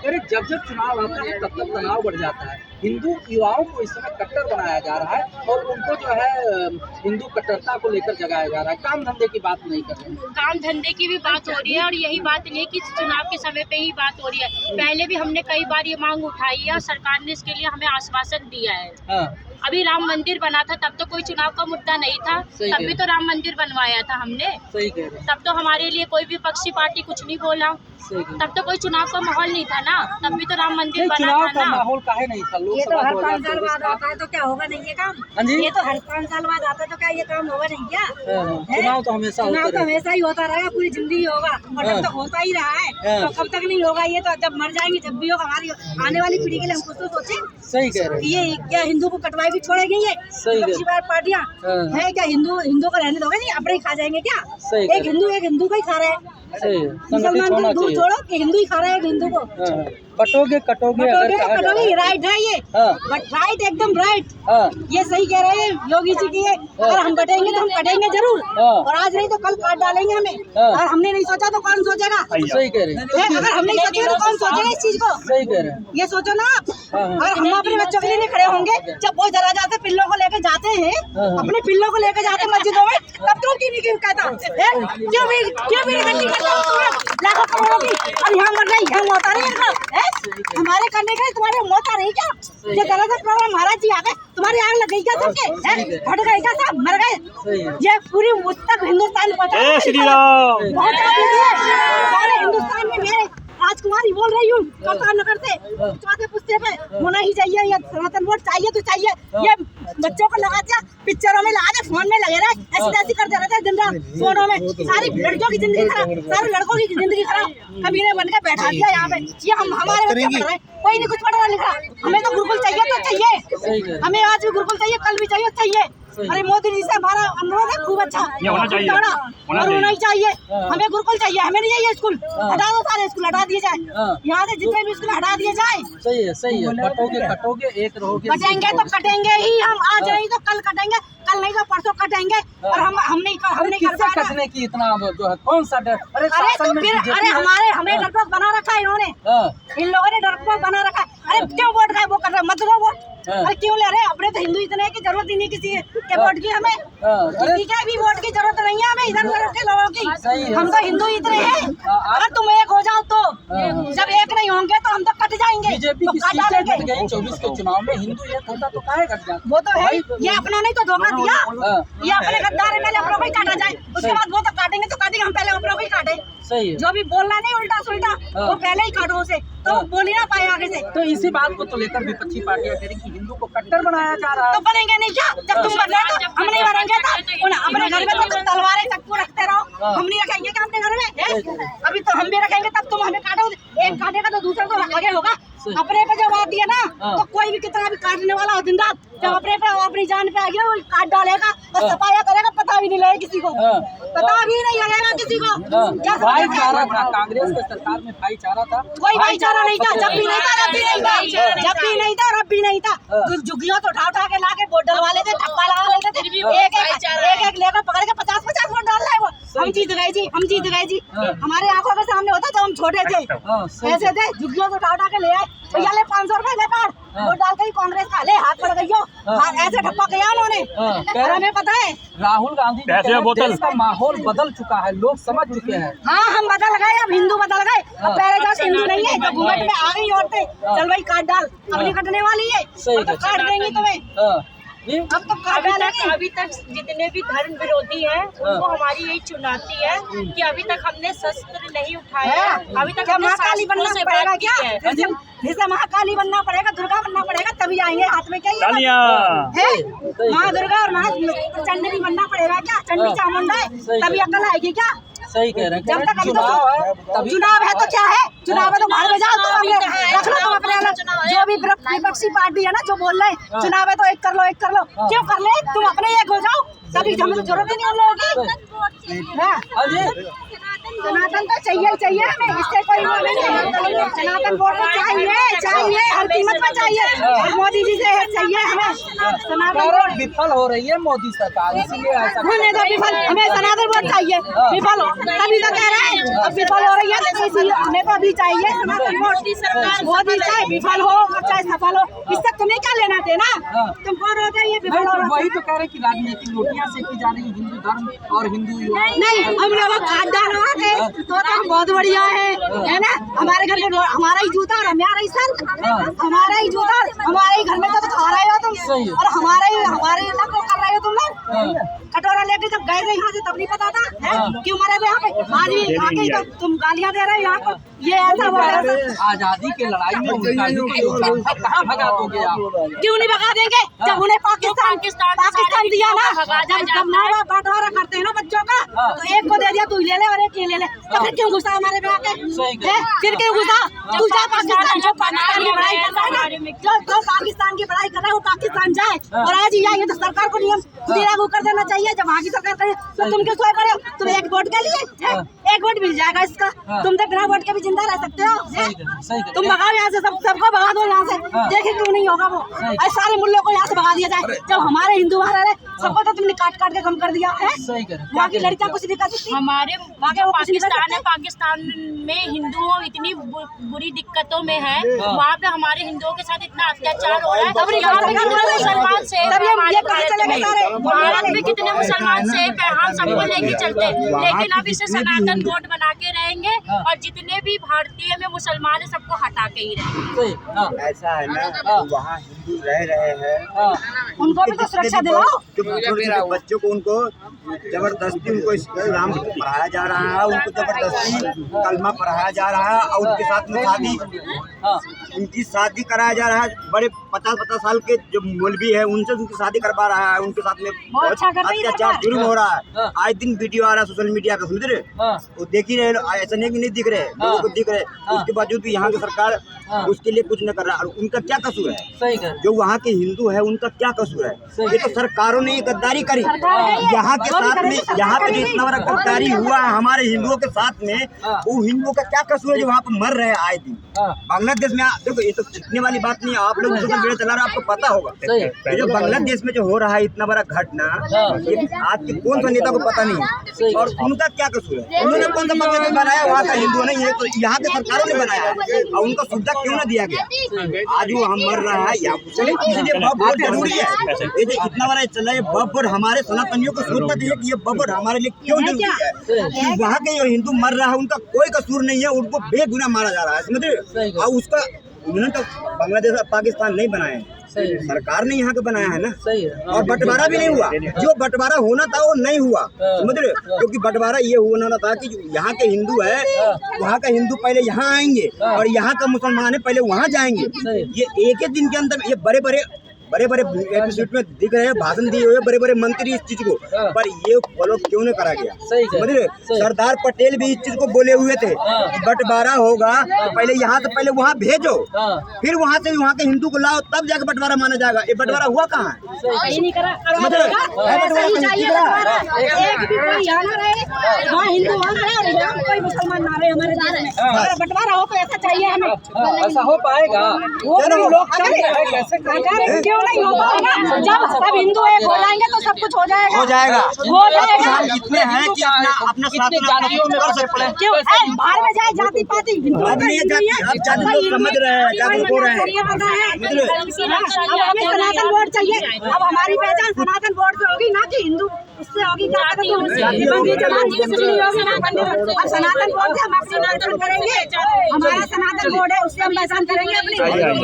अरे जब जब चुनाव आता है तब तब तनाव बढ़ जाता है। हिंदू युवाओं को इस समय कट्टर बनाया जा रहा है और उनको जो है हिंदू कट्टरता को लेकर जगाया जा रहा है। काम धंधे की बात नहीं कर रहे हैं। काम धंधे की भी बात हो रही है और यही बात नहीं कि चुनाव के समय पे ही बात हो रही है। पहले भी हमने कई बार ये मांग उठाई है और सरकार ने इसके लिए हमें आश्वासन दिया है। हाँ। अभी राम मंदिर बना था तब तो कोई चुनाव का मुद्दा नहीं था, तब भी तो राम मंदिर बनवाया था हमने। सही कह रहे हैं। तब तो हमारे लिए कोई भी पक्षी पार्टी कुछ नहीं बोला, तब तो कोई चुनाव का माहौल नहीं था ना, तब भी तो राम मंदिर बना चुनाव था का ना। माहौल काहे नहीं था? ये तो हर 5 साल बाद आता है तो क्या होगा नहीं ये काम? ये तो हर 5 साल बाद आता है तो क्या ये काम होगा नहीं क्या? चुनाव तो हमेशा ही होता रहेगा, पूरी जिंदगी होगा और तब तक होता ही रहा है। तो कब तक नहीं होगा? ये तो जब मर जाएंगे जब भी होगा। हमारी आने वाली पीढ़ी के लिए हम कुछ तो सोचे। सही कह रहे हैं। ये क्या हिंदू को कटवाई भी छोड़ेंगे? ये पक्षी पार्टियां है क्या? हिंदू को रहने दोगे? नहीं अपने ही खा जाएंगे क्या? एक हिंदू को ही खा रहे हैं। मुसलमान को दूर छोड़ो कि हिंदू ही खा रहे हैं हिंदू को। कटोगे राइट है ये, बट राइट एकदम राइट। ये सही कह रहे हैं योगी जी की। अगर हम बटेंगे तो हम कटेंगे जरूर, और आज नहीं तो कल काट डालेंगे हमें। और हमने नहीं सोचा तो कौन सोचेगा? सही कह रहे हैं। अगर हम नहीं सोचेंगे तो कौन सोचेगा इस चीज को? सही कह रहे हैं। ये सोचो ना आप। अगर हम अपने बच्चों के लिए नहीं खड़े होंगे, जब वो जरा जाते पिल्लों को लेके जाते हैं, अपने पिल्लों को लेके जाते मस्जिदों में, तब तो क्यों कहता क्यों भी लाखों करोड़ों की और यहाँ मर रही, यहाँ मौत आ रही है। हमारे करने के तुम्हारे मौत आ रही क्या? ये जरा सा प्रॉब्लम महाराज जी आ गए, तुम्हारी आग लग गई क्या? सबके फट गए क्या? सब मर गए। ये पूरी उस तक हिंदुस्तान पहुंचा सारे हिंदुस्तान में। मेरे राजकुमारी बोल रही हूँ कप्तान नगर से, चौथे पुस्ते पे होना ही चाहिए। ये सनातन वोट चाहिए तो चाहिए। ये बच्चों को लगा दिया, पिक्चरों में लगा दिया, फोन में लगे रहे, ऐसी करते रहते दिन रात फोनों में। सारी लड़कियों की जिंदगी खराब, सारे लड़कों की जिंदगी खराब। कमीने बन के बैठा दिया यहाँ पे। ये हमारे बच्चे पढ़ रहे हैं, कोई नहीं कुछ पढ़ रहा लिख रहा। हमें तो गुरुकुल चाहिए तो चाहिए, हमें आज भी गुरुकुल चाहिए, कल भी चाहिए। अरे मोदी जी से हमारा अनुरोध है, खूब अच्छा होना ही चाहिए। हमें गुरुकुल चाहिए, हमें नहीं चाहिए स्कूल। हटा दो सारे स्कूल, हटा दिए जाए यहाँ से, जितने भी स्कूल हटा दिए जाए। सही है। कटोगे एक रहोगे। कटेंगे तो कटेंगे ही हम, आज नहीं तो कल कटेंगे, कल नहीं तो परसों कटेंगे। और हम नहीं कर कटने की इतना जो है कौन सा डर? अरे हमें डरपोक बना रखा है इन्होंने। इन लोगों ने डरपोक बना रखा है। अरे क्यों वोट का वो कर रहे? मत दो वोट। अरे क्यों ले रहे? अपने तो हिंदू इतने की जरूरत ही नहीं किसी के वोट की। हमें किसी के भी वोट की जरूरत नहीं है, हमें इधर उधर के लोगों की। हम तो हिंदू इतने हैं। अगर तुम एक हो जाओ तो, जब एक नहीं होंगे तो हम तो कट जाएंगे। बीजेपी की सीटें घट गई 24 के चुनाव में। हिंदू एक होता तो काहे घट जाता? वो तो है, ये अपनों ने तो धोखा दिया। ये अपने गद्दार है, पहले अपनों को ही काटा जाए, उसके बाद वो तो काटेंगे तो काटेंगे, हम पहले अपनों को ही काटे। सही है। जो भी बोलना नहीं उल्टा सुल्टा, वो पहले ही काटो उसे, तो बोल ही ना पाए आगे से। तो इसी बात को तो लेकर विपक्षी पार्टियां कह रही कि हिंदू को कट्टर बनाया जा रहा है। तो बनेंगे नहीं क्या? जब तुम बन रहे तो हम नहीं बनेंगे? अपने घर में तो तलवारें चाकू रखते रहो, हम नहीं रखेंगे क्या अपने घर में? अभी तो हम भी रखेंगे, तब तुम हमें काटो। एक काटेगा तो दूसरा तो आगे होगा। अपने पे जब आती है ना, तो कोई भी कितना भी काटने वाला हो दिन रात, जब अपने पे अपनी जान पे आ गया वो काट डालेगा और सफाया करेगा, पता भी नहीं लगेगा किसी को। पता भी नहीं लगेगा किसी को। भाईचारा था कांग्रेस के सरकार में, भाईचारा था। कोई भाईचारा नहीं था, जब भी नहीं था, अब भी नहीं था, जब भी नहीं था और अब भी नहीं था। झुग्गियों तो उठा के ला के वोट डलवा लेते, ठप्पा लगा लेते थे। एक लेकर पकड़ के 50 वोट डाल रहे वो। हम जीत गए जी। हमारे आंखों के सामने होता जब हम छोटे थे, ऐसे थे, झुग्गियों को उठा के ले आए, भैया ले 500 रुपए ले काट, वोट डाल के कांग्रेस का ले, हाथ पड़ गई हो। ऐसे ठप्पा किया उन्होंने। हमें पता है राहुल गांधी देश का माहौल बदल चुका है, लोग समझ चुके हैं। हाँ, हम बदल गए, अब हिंदू बदल गए। अब पहले जैसे हिंदू नहीं है, तो घूंघट में आ गई औरतें, चल भाई काट डाल, अब नहीं कटने वाली है, तो काट देंगी तुम्हें। अब तो अभी तक जितने भी धर्म विरोधी हैं उनको हमारी यही चुनौती है कि अभी तक हमने शस्त्र नहीं उठाया। अभी तक महाकाली बनना पड़ेगा क्या? जैसे महाकाली बनना पड़ेगा, दुर्गा बनना पड़ेगा, तभी आएंगे हाथ में। क्या है माँ दुर्गा और माँ चंडी भी बनना पड़ेगा क्या? चंडी चामुंडा तभी अकल आएगी क्या? सही कह रहे हैं। जब तक चुनाव है तो क्या है? चुनाव है तो बाहर में जाओ, रख लो तुम अपने। जो भी विपक्षी पार्टी है ना, जो बोल रहे हैं चुनाव है तो एक कर लो। क्यों कर ले? तुम अपने एक हो जाओ, तभी हमें तो जरूरत ही नहीं उन लोगों की। सनातन तो चाहिए ही चाहिए हमें, इससे कोई वो नहीं है। सनातन बोर्ड तो चाहिए हर कीमत में चाहिए। और मोदी जी से चाहिए हमें सनातन बोर्ड। विफल हो रही है मोदी सरकार, इसीलिए ऐसा होने दो विफल, हमें सनातन बोर्ड चाहिए। विफल हो तभी तो कह रहे हैं, अब विफल हो रही है तो इसलिए हमें को अभी चाहिए सनातन बोर्ड। मोदी चाहे विफल हो और चाहे सफल हो, इससे तुम्हें क्या लेना देना, तुम बोल रहे हो ये विफल हो रहा है। वही तो कह रहे कि राजनीतिक रोटियां सेकी जा रही हिंदू धर्म और हिंदू युवा। नहीं, हम लोग खानदान के तो हम बहुत बढ़िया है ना। हमारे घर में हमारा ही जूता और हमारा ही सर, हमारा ही जूता हमारे ही घर में तो खा रहे हो तुम, और हमारे अलग को कर रहे हो तुम लोग। कटोरा लेके जब गए थे यहाँ से तब नहीं पता था क्यों मरे थे यहाँ पे, आज भी आके तो तुम गालियाँ दे रहे हो यहाँ पर। ये ऐसा हुआ है आजादी की लड़ाई में उनका योगदान था, कहाँ भगा दोगे आप? क्यों नहीं भगा देंगे जब उन्हें पाकिस्तान दिया ना, जब नारा बंटवारा करते हैं ना बच्चों का, तो एक को दे दिया तू ले ले और एक ये ले ले, तो फिर क्यों घुसा हमारे पे आके? फिर क्यों घुसा? तू जा पाकिस्तान, जो पाकिस्तान की पढ़ाई कर रहा है ना, जो पाकिस्तान की पढ़ाई कर रहा है वो पाकिस्तान जाए, और आज ही आए तो सरकार को नियम खुद ही लागू कर देना चाहिए। जब वहाँ की सरकार करे तो तुम क्यों सोए पड़े हो? तुम एक वोट के लिए, एक वोट मिल जाएगा इसका, तुम तो बिना वोट के भी जिंदा रह सकते हो। तुम भगाओ यहाँ से, सबको भगा दो यहाँ से, देखे क्यों नहीं होगा वो। और सारे मुल्लों को यहाँ से भगा दिया जाए, जब हमारे हिंदू वहाँ रहे सबको तो तुमने काट के कम कर दिया है। वहाँ की लड़कियाँ कुछ नहीं कर सकती। हमारे पाकिस्तान में हिंदुओं इतनी बुरी दिक्कतों में है, वहाँ पे हमारे हिंदुओं के साथ इतना अत्याचार हो रहा है। मुसलमान सेफ है, भारत में कितने मुसलमान सेफ है, हम सबको लेके चलते हैं। लेकिन अब इसे सनातन बोर्ड बना के रहेंगे और जितने भी भारतीय में मुसलमान है सबको हटा के ही रहेंगे। ऐसा है ना, वहाँ हिंदू रह रहे हैं, उनको भी तो सुरक्षा दिलाओ। छोटे बच्चों को उनको जबरदस्ती उनको इस्लाम पढ़ाया जा रहा है, उनको जबरदस्ती कलमा पढ़ाया जा रहा है, और उनके साथ में उनकी शादी कराया जा रहा है। बड़े 50-50 साल के जो मौलवी है उनसे उनकी शादी करवा रहा है, उनके साथ में बहुत अत्याचार जुल्म हो रहा है। आज दिन वीडियो आ रहा है सोशल मीडिया पे, समझ रहे? वो देख ही रहे, ऐसा नहीं कि नहीं दिख रहे, लोगों को दिख रहे, उसके बावजूद भी यहाँ की सरकार उसके लिए कुछ न कर रहा है। और उनका क्या कसूर है? जो वहाँ के हिंदू है उनका क्या कसूर है? ये तो सरकारों ने गद्दारी करी यहाँ के साथ में, यहाँ पे जो इतना बड़ा गद्दारी हुआ है हमारे हिंदुओं के साथ में, वो हिंदुओं का क्या कसूर है जो वहाँ पे मर रहे हैं आए दिन? बांग्लादेश में देखो, ये तो छिपने वाली बात नहीं है, आप लोग सोशल मीडिया चला रहे हैं, आपको पता होगा ये जो बांग्लादेश में जो हो रहा है इतना बड़ा घटना, ये आज के कौन सा नेता को पता नहीं है। और उनका क्या कसूर है? उन्होंने कौन सा बांग्लादेश बनाया? वहाँ का हिंदू नहीं है, तो यहाँ के सरकारों ने बनाया है, और उनको सुविधा क्यों न दिया गया? आज वो हम मर रहा है यहाँ, इसलिए बहुत जरूरी है ये जो इतना बड़ा चल रहा है बब्बर, हमारे सनातनियों को सोचना चाहिए कि ये बब्बर हमारे लिए क्यों जरूरी है। कि वहाँ के जो हिंदू मर रहा है उनका कोई कसूर नहीं है, उनको बेगुनाह मारा जा रहा है, समझ रहे? और उसका उन्होंने तो बांग्लादेश और पाकिस्तान नहीं बनाए, सरकार ने यहाँ का बनाया है ना। सही है। और बंटवारा भी नहीं हुआ, जो बंटवारा होना था वो नहीं हुआ, समझ रहे? क्योंकि बंटवारा ये होना था कि यहाँ के हिंदू है, वहाँ का हिंदू पहले यहाँ आएंगे और यहाँ का मुसलमान है पहले वहाँ जाएंगे। ये एक ही दिन के अंदर ये बड़े बड़े एपिसोड में दिख रहे हैं, भाषण दिए हुए बड़े बड़े मंत्री इस चीज को, पर ये फॉलो क्यों नहीं करा गया? समझ रहे? सरदार पटेल भी इस चीज को बोले हुए थे कि बंटवारा होगा तो पहले यहाँ से पहले वहाँ भेजो, फिर वहाँ से वहाँ के हिंदू को लाओ, तब जाकर बंटवारा माना जाएगा। ये बंटवारा हुआ कहाँ है? समझ रहे? कोई मुसलमान ना रहे हमारे देश में, बंटवारा हो तो ऐसा चाहिए हमें। ऐसा हो पाएगा? कैसे क्यों नहीं होता है ना? जब सब हिंदू एक हो जाएंगे तो सब कुछ हो जाएगा, हो जाएगा। हम इतने हैं कि अपना कर सकते हैं। क्यों बाहर में जाए जाति पाति समझ रहे हैं, जागरूक हो रहे हैं। अब हमें सनातन बोर्ड चाहिए, अब हमारी पहचान सनातन बोर्ड से होगी ना कि हिंदू उससे होगी। अब सनातन बोर्ड से हम अपनी पहचान करेंगे, हमारा सनातन बोर्ड है उससे हम पहचान करेंगे अपनी।